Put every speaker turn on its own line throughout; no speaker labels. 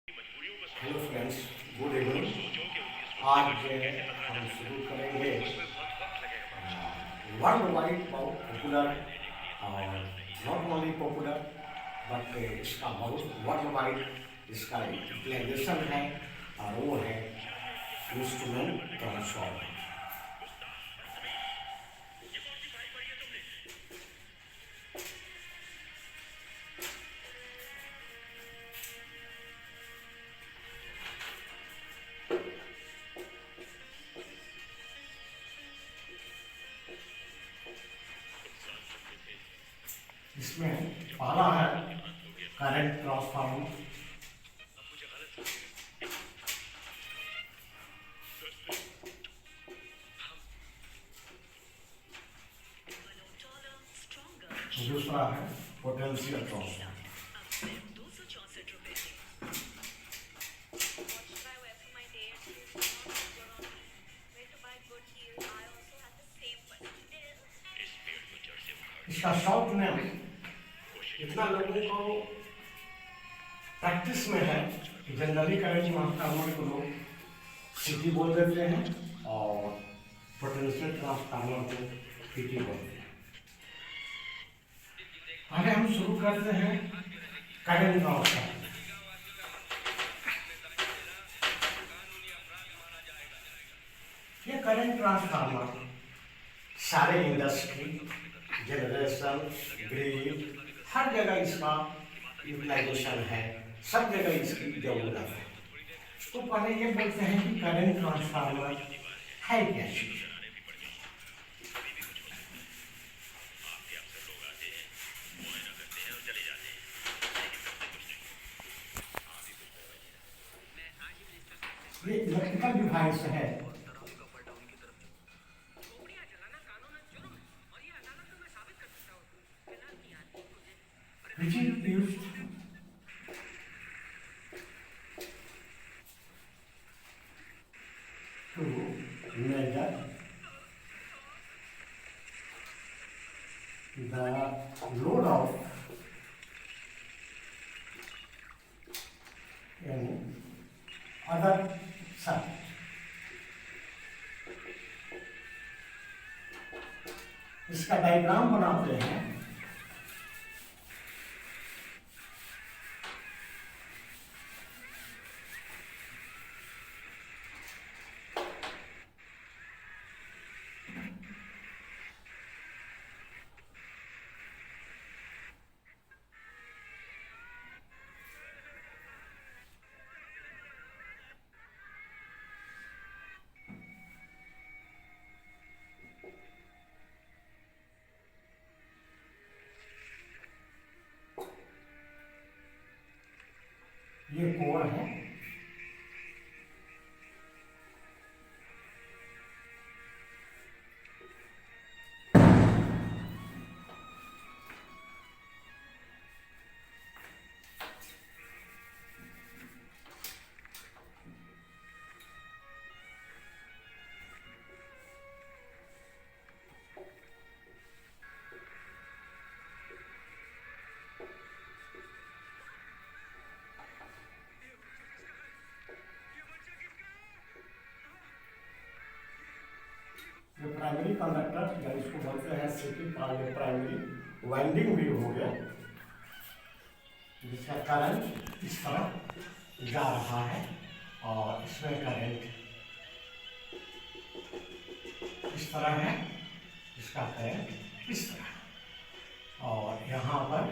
Hello friends, good evening. आज हम शुरू करेंगे वर्ल्ड वाइड पॉपुलर और नॉट ओनली पॉपुलर बट इसका बहुत वर्ल्ड वाइड इसका यूटिलाइजेशन है और वो है इंस्ट्रूमेंट ट्रांसफॉर्मर। इसमें पहला है करंट ट्रांसफार्मर। दूसरा है पोटेंशियल ट्रांसफार्मर। इसका शॉर्ट नेम इतना लोगों को प्रैक्टिस में है कि जनरली करंट ट्रांसफार्मर को लोग सीटी बोल देते हैं और पोटेंशियल ट्रांसफार्मर को पीटी बोलते हैं। आगे हम शुरू करते हैं करंट ट्रांसफार्मर। ये करंट ट्रांसफार्मर सारे इंडस्ट्री, जनरेशन, ग्रिड, हर जगह इसका यूटिलाइजेशन है, सब जगह इसकी जरूरत है। तो पहले ये बोलते हैं कि करंट ट्रांसफार्मर है क्या चीज। ये इलेक्ट्रिकल डिवाइस है which is used to measure the load of any other circuit. इसका डायग्राम बनाते हैं। ये कोर है, जो प्राइमरी कंडक्टर या इसको बोलते हैं सिटी प्राइमरी वाइंडिंग भी हो गया, जिसका करंट इस तरह जा रहा है और इसमें करंट इस तरह है, इसका करंट इस तरह, और यहाँ पर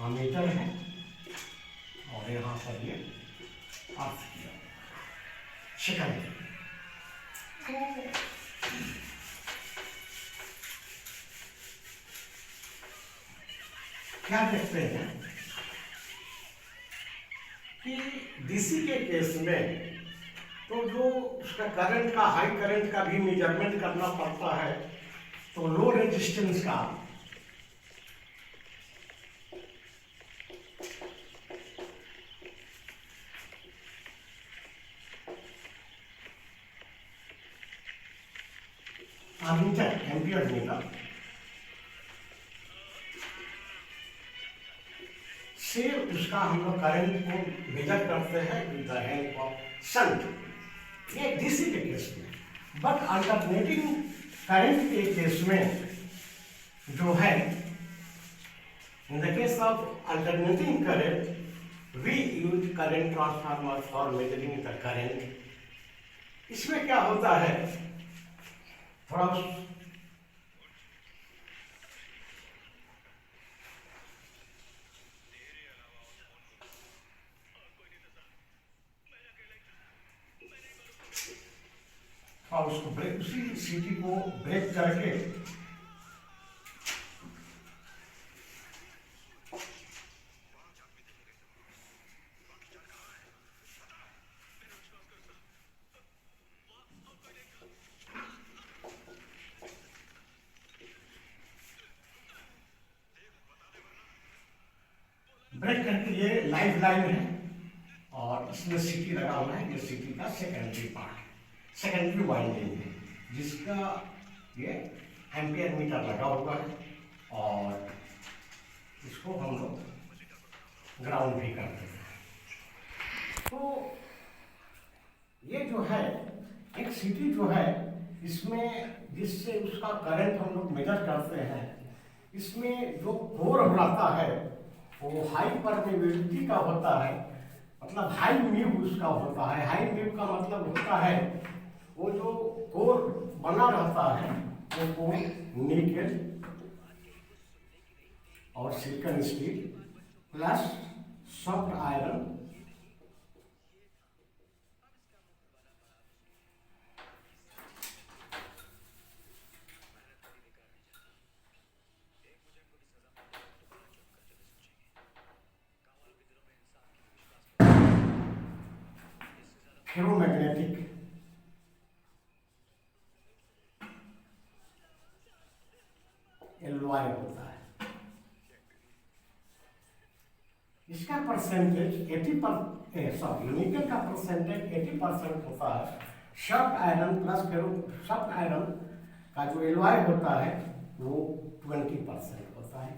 आमीटर है और यहाँ पर ये अर्थ किया शिकायत। क्या देखते हैं कि डीसी के केस में तो जो उसका करंट का हाई करंट का भी मेजरमेंट करना पड़ता है, तो लो रेजिस्टेंस का आर्मीटर एम्पियर मीटर से उसका हम लोग करंट को मेजर करते हैं with the help of shunt, ये डीसी के केस में। बट अल्टरनेटिंग करंट के केस में जो है, in the case of alternating current we use current transformer for measuring the current. इसमें क्या होता है, थोड़ा और उसको ब्रेक, उसी सीटी को ब्रेक करके ब्रेक करके ये लाइफ लाइन है और इसमें सीटी लगा हुआ है, ये सीटी का सेकेंडरी पार्ट है, सेकेंडरी वाइंडिंग है, जिसका ये एम्पियर मीटर लगा हुआ है और इसको हम लोग ग्राउंड भी करते हैं। तो ये जो है एक सीटी जो है, इसमें जिससे उसका करंट हम लोग मेजर करते हैं, इसमें जो कोर रहता है वो हाई परमेबिलिटी का होता है, मतलब हाई म्यू उसका होता है। हाई म्यू का मतलब होता है वो जो कोर बना रहता है वो कोर निकेल और silicon steel plus soft iron ferromagnetic alloy होता है। इसका परसेंटेज 80%, निकेल का परसेंटेज 80% होता है। Soft iron plus soft iron का जो एलॉय होता है वो 20% होता है।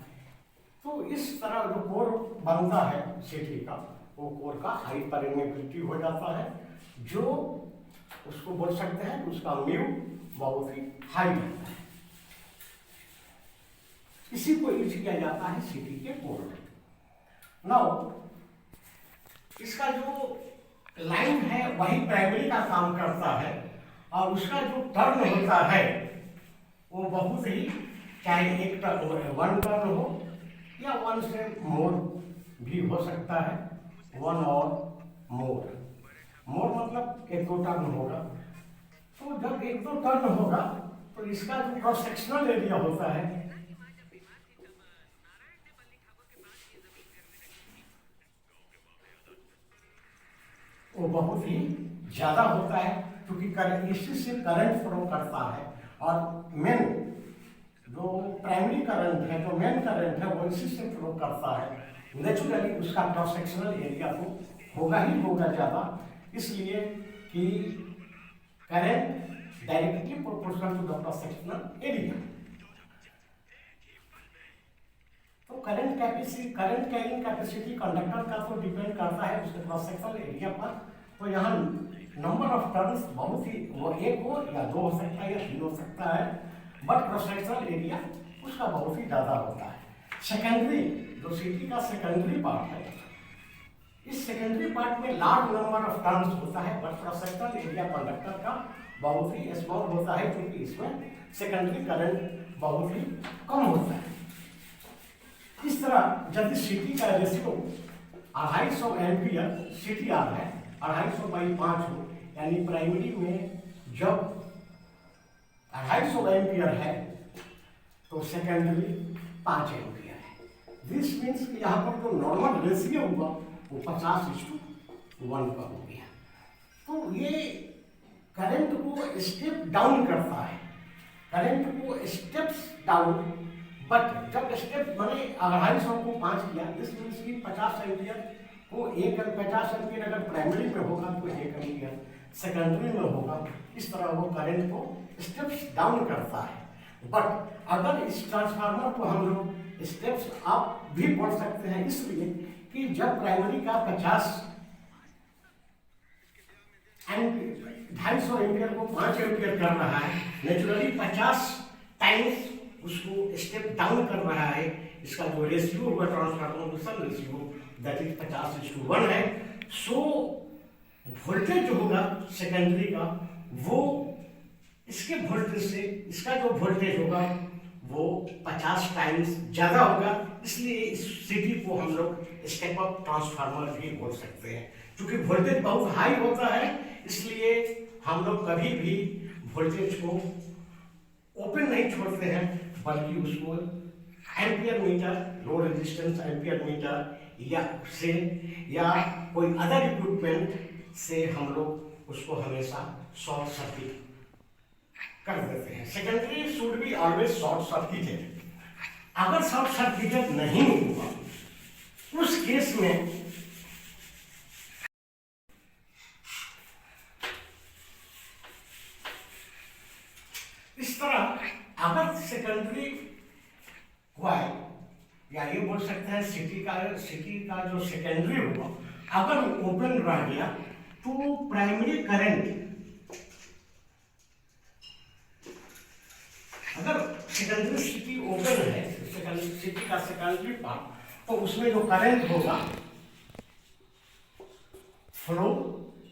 तो इस तरह जो कोर बनता है सीटी का, वो कोर का हाई परमेबिलिटी हो जाता है, जो उसको बोल सकते हैं उसका म्यू बहुत ही हाई रहता है। इसी को यूज किया जाता है सीटी के कोर में। नाउ इसका जो लाइन है वही प्राइमरी का काम करता है और उसका जो टर्न होता है वो बहुत ही, चाहे एक टर्न 1 टर्न हो या 1 से मोर भी हो सकता है, 1 और मोर मतलब 1-2 टर्न होगा। तो जब 1-2 टर्न होगा तो इसका जो क्रॉस सेक्शनल एरिया होता है वो बहुत ही ज्यादा होता है, क्योंकि इसी से करंट फ्लो करता है और मेन जो प्राइमरी करंट है, जो मेन करंट है वो इसी से फ्लो करता है। नेचुरली उसका क्रॉस सेक्शनल एरिया तो होगा ही होगा ज़्यादा, इसलिए कि current directly proportional to the cross sectional area. तो करंट कैरिंग कैपेसिटी कंडक्टर का तो डिपेंड करता है उसके क्रॉस सेक्शनल एरिया पर। तो यहाँ नंबर ऑफ टर्न्स बहुत ही, वो 1 हो या 2 हो सकता है या 3 हो सकता है, बट क्रॉस सेक्शनल एरिया उसका बहुत ही ज़्यादा होता है। सेकेंडरी जो सीटी का सेकेंडरी पार्ट है, इस सेकेंडरी पार्ट में लार्ज नंबर ऑफ टर्न्स होता है, but cross sectional area conductor का बहुत ही स्मॉल होता है, क्योंकि इसमें सेकेंडरी करंट बहुत ही कम होता है। इस तरह यदि सीटी का रेशियो 250 एम्पियर CTR है, 250/5 हो, यानी प्राइमरी में जब 250 एम्पियर है तो सेकेंडरी 5 एम्पियर है। दिस मीन्स कि यहाँ पर जो नॉर्मल रेशियो हुआ वो 50:1 का हो गया। तो ये करंट को स्टेप डाउन करता है, करंट को स्टेप्स डाउन। बट जब स्टेप मैंने 250 को 5 किया, दिस मीन्स कि 50 एम्पियर को 50 एम्पियर अगर प्राइमरी में होगा तो 1 एम्पियर सेकेंडरी में होगा। इस तरह वो करंट को स्टेप्स डाउन करता है। बट अगर इस ट्रांसफार्मर को हम लोग स्टेप्स अप भी बोल सकते हैं, इसलिए कि जब प्राइमरी का 50 250 एम्पियर को 5 एम्पियर कर रहा है, नेचुरली 50 टाइम्स उसको स्टेप डाउन कर रहा है। इसका जो रेशियो होगा ट्रांसफॉर्मेशन रेशियो दैट इज 50:1 है। सो वोल्टेज जो होगा सेकेंडरी का वो इसके वोल्टेज से इसका जो वोल्टेज होगा वो 50 टाइम्स ज़्यादा होगा। इसलिए इस सिटी को हम लोग स्टेप अप ट्रांसफार्मर भी बोल सकते हैं। क्योंकि वोल्टेज बहुत हाई होता है इसलिए हम लोग कभी भी वोल्टेज को ओपन नहीं छोड़ते हैं, बल्कि उसको ampere meter, low resistance ampere meter या कोई अदर इक्विपमेंट से हम लोग उसको हमेशा शॉर्ट सर्किट कर देते हैं। Secondary should be always short circuited. अगर शॉर्ट सर्किटेड नहीं हुआ उस केस में इस तरह अगर सेकेंडरी क्वाइल या ये बोल सकते हैं सिटी का जो सेकेंडरी होगा अगर ओपन रह गया तो प्राइमरी करंट, अगर सेकेंडरी सिटी ओपन है, सिटी का सेकेंडरी पार्ट, तो उसमें जो करंट होगा फ्लो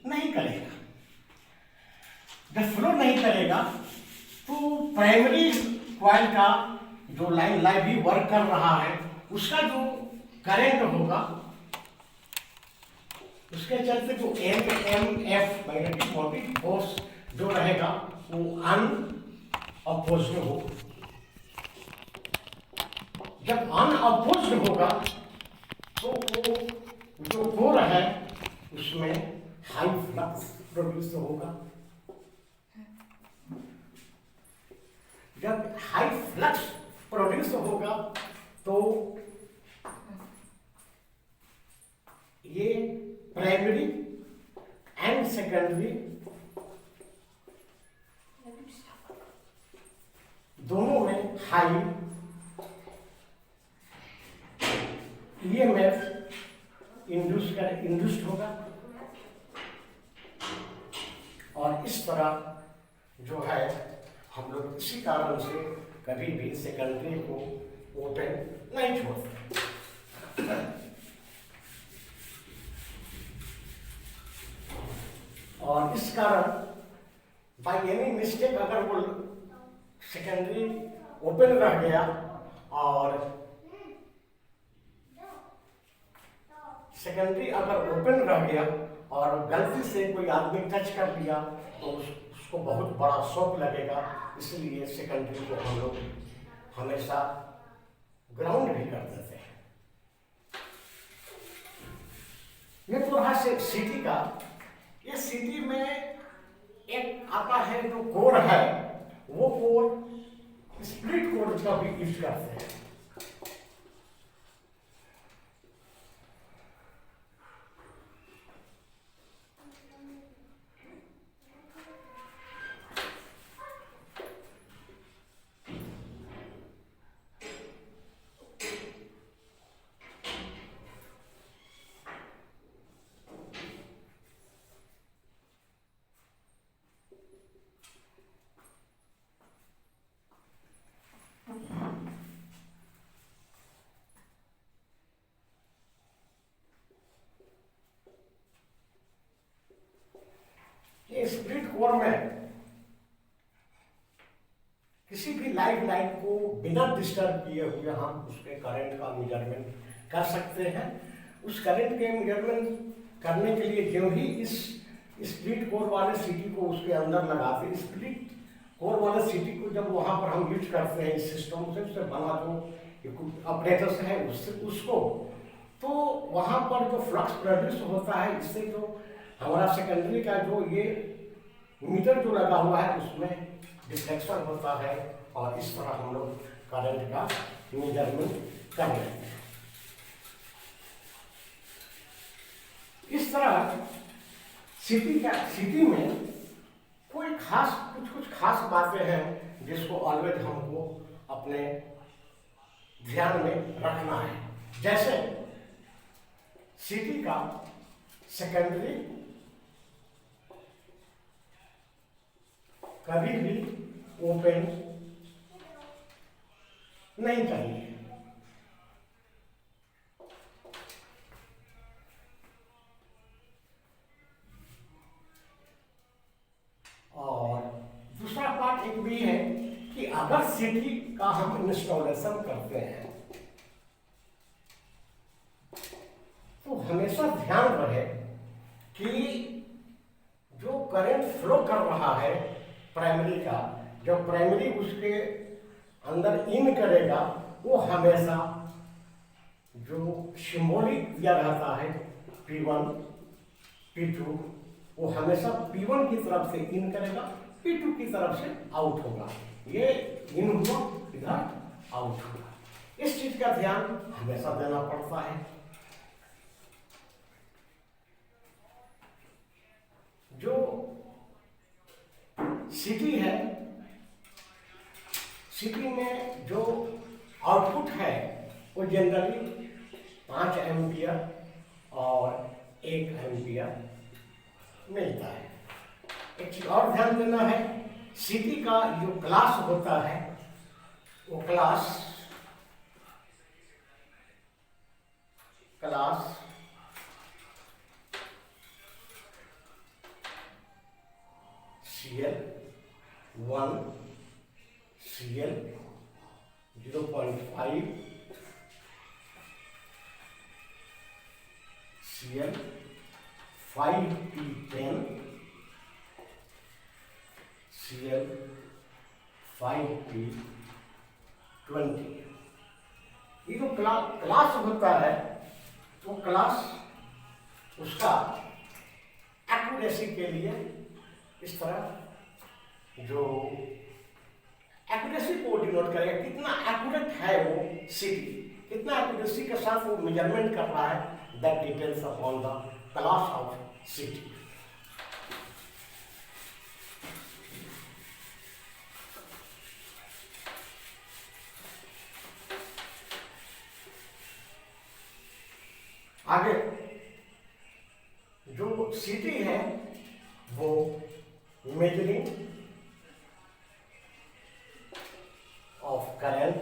नहीं करेगा। जब फ्लो नहीं करेगा तो प्राइमरी कॉइल का जो लाइन भी वर्क कर रहा है उसका जो करंट होगा उसके चलते जो एमएमएफ मैग्नेटिक मोटिव फोर्स जो रहेगा वो अनअपोज्ड होगा। जब अनअपोज्ड होगा तो वो जो कोर है उसमें हाई फ्लक्स प्रोड्यूस होगा। जब हाई फ्लक्स प्रोड्यूस होगा तो ये प्राइमरी एंड सेकेंडरी दोनों में हाई ईएमएफ इंड्यूस्ड होगा और इस तरह जो है हम लोग इसी कारण से कभी भी सेकेंडरी को ओपन नहीं छोड़ते। और इस कारण बाय एनी मिस्टेक अगर वो सेकेंडरी ओपन रह गया और सेकेंडरी अगर ओपन रह गया और गलती से कोई आदमी टच कर दिया तो उसको बहुत बड़ा शॉक लगेगा। इसलिए सेकेंडरी को हम लोग हमेशा ग्राउंड भी कर देते हैं। ये तो रहा सिटी का। ये सिटी में एक आता है जो कोर है, वो कोर स्प्लिट कोर का भी यूज करते हैं। स्प्लिट कोर में किसी भी लाइव लाइन को बिना डिस्टर्ब किए हुए हम उसके करंट का मेजरमेंट कर सकते हैं। उस करंट के मेजरमेंट करने के लिए जो ही इस स्प्लिट कोर वाले सिटी को उसके अंदर लगाते, स्प्लिट कोर वाले सिटी को जब वहां पर हम यूज करते हैं इस सिस्टम से, उससे बना जो ऑपरेटर्स है उसको, तो वहां पर जो फ्लक्स प्रोड्यूस होता है इससे जो हमारा सेकेंडरी का जो ये मीटर जो लगा हुआ है उसमें डिफ्लेक्शन होता है और इस तरह हम लोग करंट का मेजरमेंट कर लेते हैं। इस तरह सिटी में कोई कुछ खास बातें हैं जिसको ऑलवेज हमको अपने ध्यान में रखना है। जैसे सिटी का सेकेंडरी कभी भी ओपन नहीं चाहिए। और दूसरा पार्ट एक भी है कि अगर सिटी का हम इंस्टॉलेशन करते हैं तो हमेशा ध्यान रहे कि जो करंट फ्लो कर रहा है प्राइमरी का, जब प्राइमरी उसके अंदर इन करेगा वो हमेशा जो सिंबॉलिक दिया रहता है P1 P2, वो हमेशा P1 की तरफ से इन करेगा, P2 की तरफ से आउट होगा। ये इन हुआ, इधर आउट हुआ। इस चीज का ध्यान हमेशा देना पड़ता है। जो सिटी है, सिटी में जो आउटपुट है वो जनरली 5 एम्पियर और 1 एम्पियर मिलता है। एक चीज और ध्यान देना है, सिटी का जो क्लास होता है वो class CL1 CL 0.5 CL 5P10 CL 5P20। ये जो क्लास होता है वो क्लास उसका एक्यूरेसी के लिए इस तरह जो एक्यूरेसी को डिनोट करेगा, कितना एक्यूरेट है वो सिटी, कितना एक्यूरेसी के साथ वो मेजरमेंट कर रहा है, that depends upon the class of city. आगे जो सिटी है वो measuring of current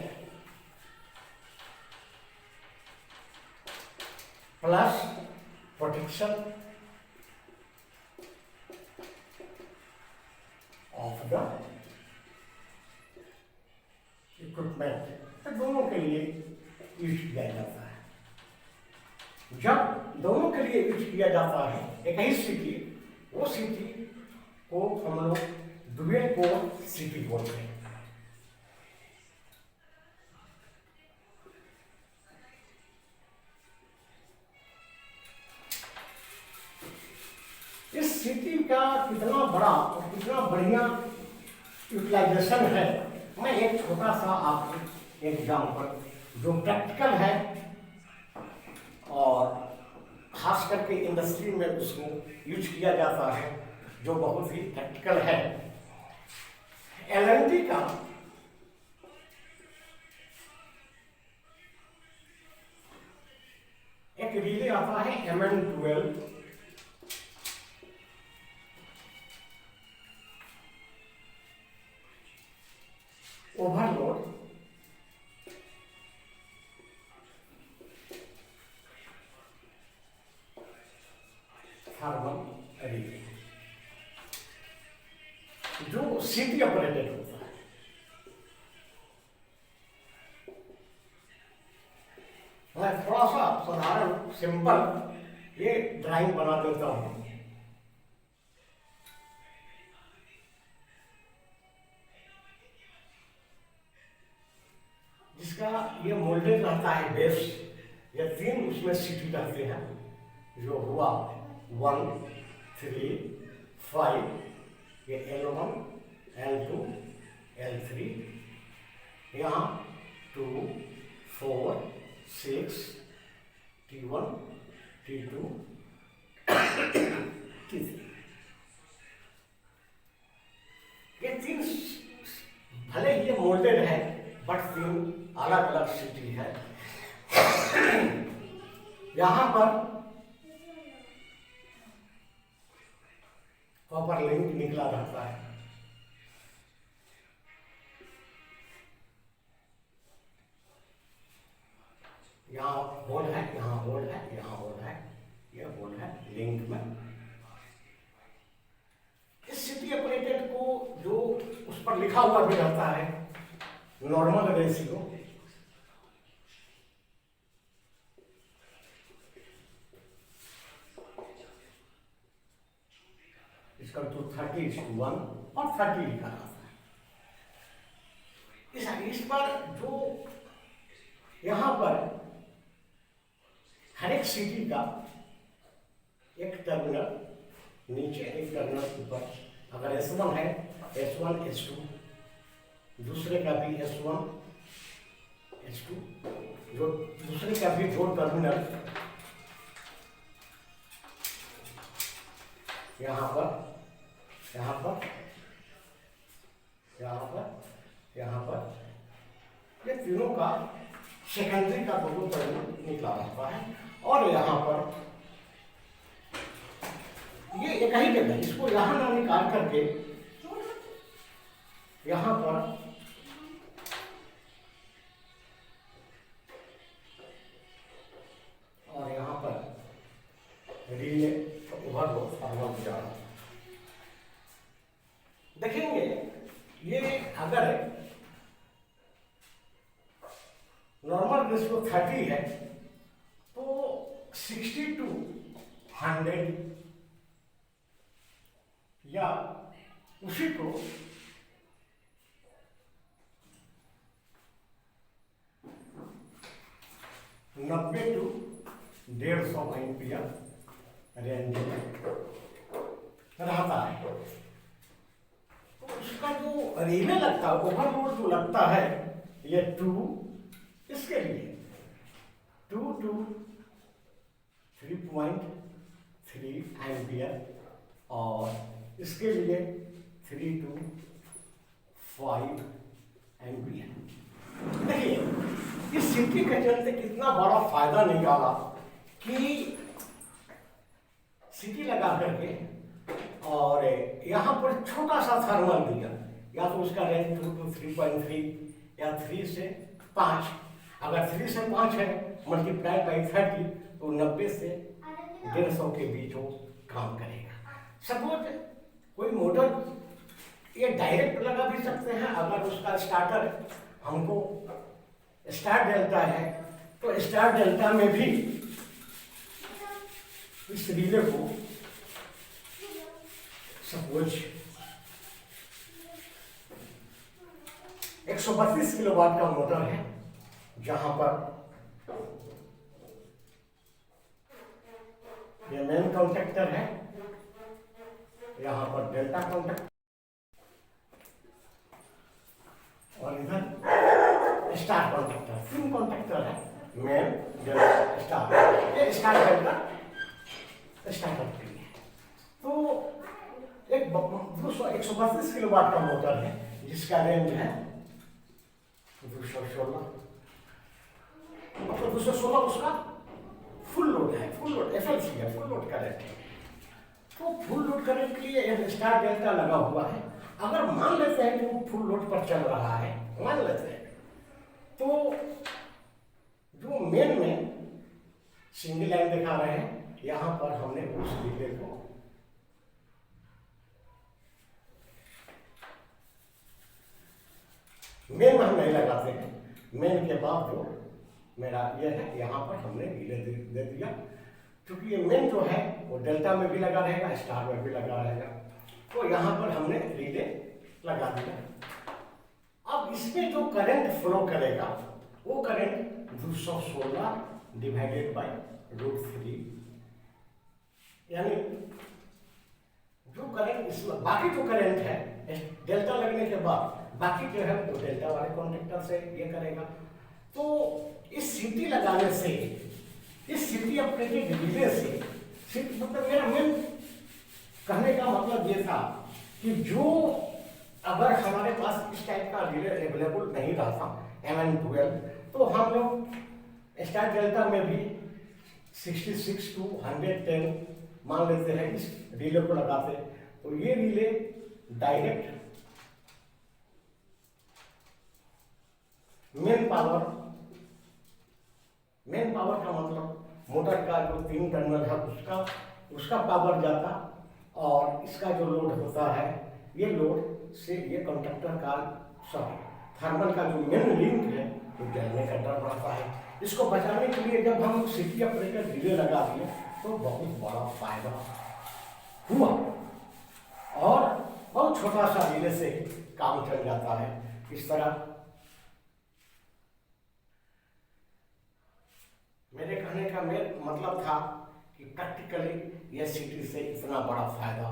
plus protection of the equipment, दोनों के लिए यूज किया जाता है। जब दोनों के लिए यूज किया जाता है एक ही सिटी, वो सिटी को हम लोग डुअल कोर सिटी बोलते हैं। इस सिटी का कितना बड़ा और कितना बढ़िया यूटिलाइजेशन है, मैं एक छोटा सा आपको एग्जाम्पल जो प्रैक्टिकल है और खास करके इंडस्ट्री में उसको यूज किया जाता है, जो बहुत ही प्रैक्टिकल है। LNT का एक रिले आता है MN12, ओवरलोड थर्मल रिले, जो सिटी ऑपरेटेड होता है। मैं थोड़ा सा साधारण सिंपल ये ड्राइंग बना देता हूं। जिसका ये मोल्डेड रहता है बेस, ये 3 उसमें सिटी रहते हैं, जो हुआ 1 3 5, ये L1 L2 L3, यहाँ 2 4 6 T1 T2 T3। ये 3 भले ये मोल्डेड है बट 3 अलग अलग सिटी है। यहाँ पर कॉपर लिंक निकला रहता है। यहाँ होल है, यहाँ होल है, यहाँ होल है, ये होल है लिंक में। इस सिटी ऑपरेटेड को जो उस पर लिखा हुआ भी रहता है नॉर्मल रेशियो, इसका तो 30:1 और 30 लिखा रहता है। इस पर जो यहां पर हर एक सिटी का एक टर्मिनल नीचे, एक टर्मिनल ऊपर, अगर S1 है S1 S2, दूसरे का भी S1 S2, जो दूसरे का भी दो टर्मिनल यहाँ पर, यहाँ पर, यहाँ पर, यहाँ पर, ये तीनों का सेकेंडरी का दोनों टर्मिनल निकला रहता है। और यहाँ पर ये एक ही जगह, इसको यहाँ ना निकाल करके यहाँ पर और यहाँ पर रिले ओवर हो फॉरवर्ड जा रहा है। देखेंगे ये अगर नॉर्मल रेशियो 30 है तो 60:100 या उसी को 90-150 एम्पियर रेंज में रहता है। तो उसका जो रिले लगता है, ओवरलोड जो लगता है, ये 2 इसके लिए 2 to 3.3 एम्पियर और इसके लिए 3 to 5 एम्पियर। देखिए इस सिटी के चलते कितना बड़ा फायदा निकाला कि सिटी लगा करके और यहाँ पर छोटा सा थर्मल दिया, या तो उसका रेंज 2 to 3.3 या 3 से 5। अगर 3 से 5 है मल्टीप्लाई बाई 30 तो 90 से 150 के बीच वो काम करेगा। सपोज कोई मोटर ये डायरेक्ट लगा भी सकते हैं, अगर उसका स्टार्टर हमको स्टार डेल्टा है तो स्टार डेल्टा में भी इस रिले को सपोज 132 किलोवाट का मोटर है, जहां पर ये मेन कॉन्टेक्टर है, यहां पर डेल्टा कॉन्टेक्टर और इधर स्टार कॉन्टेक्टर, 3 कॉन्टेक्टर है, मेन डेल्टा स्टार, ये स्टार डेल्टा स्टार्टर के लिए। तो एक 132 किलोवाट का मोटर है जिसका रेंज है 216, तो 216 उसका फुल लोड है, फुल लोड FLC है, फुल लोड करंट है। तो फुल लोड करंट के लिए एक स्टार डेल्टा लगा हुआ है। अगर मान लेते हैं कि वो फुल लोड पर चल रहा है, मान लेते हैं, तो जो मेन में सिंगल लाइन दिखा रहे हैं, यहां पर हमने उस रिले को मेन में हम नहीं लगाते हैं, मेन के बाद जो मेरा ये है यहाँ पर हमने रिले दे दिया, क्योंकि ये मेन जो है वो डेल्टा में भी लगा रहेगा, स्टार में भी लगा रहेगा। तो यहाँ पर हमने रिले लगा दिया। अब इसमें जो करंट फ्लो करेगा वो करंट 216 डिवाइडेड बाई √3, यानी जो करंट इसमें बाकी जो करंट है डेल्टा लगने के बाद बाकी जो है वो डेल्टा वाले कॉन्टेक्टर से ये करेगा। तो इस सिटी लगाने से, इस सिटी ऑपरेटेड रिले से, मतलब मेरा मेन कहने का मतलब ये था कि जो अगर हमारे पास इस टाइप का रिले अवेलेबल नहीं रहता MN12, तो हम लोग स्टार डेल्टा में भी 66 to 110 मान लेते हैं, इस रिले को लगाते तो तो ये रिले डायरेक्ट मेन पावर का मतलब मोटर का जो 3 टर्मिनल है उसका पावर जाता, और इसका जो लोड होता है, ये लोड से ये कंडक्टर का थर्मल का जो मेन लिंक है वो जलने का डर रहता है। इसको बचाने के लिए जब हम सिटी ऑपरेटर रिले लगा दिए तो बहुत बड़ा फायदा हुआ, और बहुत छोटा सा रिले से काम चल जाता है। इस तरह मेरे कहने का मतलब था कि प्रैक्टिकली ये सिटी से इतना बड़ा फायदा